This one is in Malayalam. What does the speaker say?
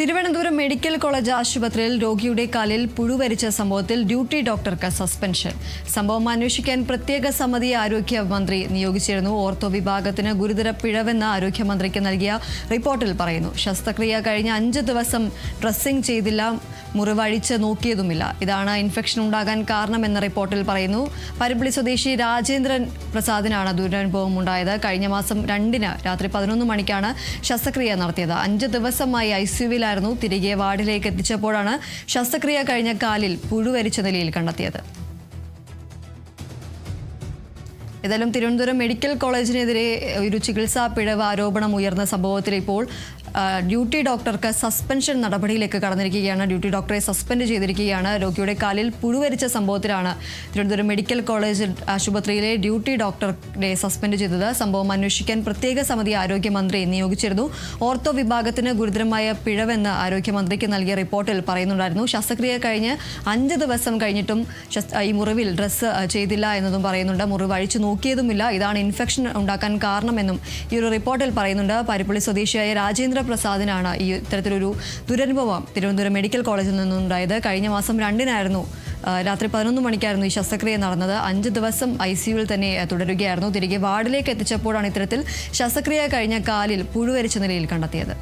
തിരുവനന്തപുരം മെഡിക്കൽ കോളേജ് ആശുപത്രിയിൽ രോഗിയുടെ കാലിൽ പുഴുവരിച്ച സംഭവത്തിൽ ഡ്യൂട്ടി ഡോക്ടർക്ക് സസ്പെൻഷൻ. സംഭവം അന്വേഷിക്കാൻ പ്രത്യേക സമിതി ആരോഗ്യമന്ത്രി നിയോഗിച്ചിരുന്നു. ഓർത്തോ വിഭാഗത്തിന് ഗുരുതര പിഴവെന്ന് ആരോഗ്യമന്ത്രിക്ക് നൽകിയ റിപ്പോർട്ടിൽ പറയുന്നു. ശസ്ത്രക്രിയ കഴിഞ്ഞ 5 ദിവസം ഡ്രസ്സിംഗ് ചെയ്തില്ല, മുറിവഴിച്ച് നോക്കിയതുമില്ല. ഇതാണ് ഇൻഫെക്ഷൻ ഉണ്ടാകാൻ കാരണമെന്ന റിപ്പോർട്ടിൽ പറയുന്നു. പരിപ്പള്ളി സ്വദേശി രാജേന്ദ്രൻ പ്രസാദിനാണ് ദുരനുഭവം ഉണ്ടായത്. കഴിഞ്ഞ മാസം 2-ന് രാത്രി 11 മണിക്കാണ് ശസ്ത്രക്രിയ നടത്തിയത്. 5 ദിവസമായി ICUവിൽ തിരികെ വാർഡിലേക്ക് എത്തിച്ചപ്പോഴാണ് ശസ്ത്രക്രിയ കഴിഞ്ഞ കാലിൽ പുഴുവരിച്ച നിലയിൽ കണ്ടെത്തിയത്. ഏതായാലും തിരുവനന്തപുരം മെഡിക്കൽ കോളേജിനെതിരെ ഒരു ചികിത്സാ പിഴവ് ആരോപണം ഉയർന്ന സംഭവത്തിൽ ഇപ്പോൾ ഡ്യൂട്ടി ഡോക്ടർക്ക് സസ്പെൻഷൻ നടപടിയിലേക്ക് കടന്നിരിക്കുകയാണ്. ഡ്യൂട്ടി ഡോക്ടറെ സസ്പെൻഡ് ചെയ്തിരിക്കുകയാണ്. രോഗിയുടെ കാലിൽ പുഴുവരിച്ച സംഭവത്തിലാണ് തിരുവനന്തപുരം മെഡിക്കൽ കോളേജ് ആശുപത്രിയിലെ ഡ്യൂട്ടി ഡോക്ടറെ സസ്പെൻഡ് ചെയ്തത്. സംഭവം അന്വേഷിക്കാൻ പ്രത്യേക സമിതി ആരോഗ്യമന്ത്രി നിയോഗിച്ചിരുന്നു. ഓർത്തോ വിഭാഗത്തിന് ഗുരുതരമായ പിഴവെന്ന് ആരോഗ്യമന്ത്രിക്ക് നൽകിയ റിപ്പോർട്ടിൽ പറയുന്നുണ്ടായിരുന്നു. ശസ്ത്രക്രിയ കഴിഞ്ഞ് 5 ദിവസം കഴിഞ്ഞിട്ടും ഈ മുറിവിൽ ഡ്രസ്സ് ചെയ്തില്ല എന്നതും പറയുന്നുണ്ട്. മുറിവ് അഴിച്ചു നോക്കിയതുമില്ല. ഇതാണ് ഇൻഫെക്ഷൻ ഉണ്ടാക്കാൻ കാരണമെന്നും ഈ ഒരു റിപ്പോർട്ടിൽ പറയുന്നുണ്ട്. പരിപ്പള്ളി സ്വദേശിയായ രാജേന്ദ്ര പ്രസാദിനാണ് ഈ ഇത്തരത്തിലൊരു ദുരനുഭവം തിരുവനന്തപുരം മെഡിക്കൽ കോളേജിൽ നിന്നുണ്ടായത്. കഴിഞ്ഞ മാസം 2-നായിരുന്നു രാത്രി 11 മണിക്കായിരുന്നു ഈ ശസ്ത്രക്രിയ നടന്നത്. 5 ദിവസം ICUവിൽ തന്നെ തുടരുകയായിരുന്നു. തിരികെ വാർഡിലേക്ക് എത്തിച്ചപ്പോഴാണ് ഇത്തരത്തിൽ ശസ്ത്രക്രിയ കഴിഞ്ഞ കാലിൽ പുഴുവരിച്ച നിലയിൽ കണ്ടെത്തിയത്.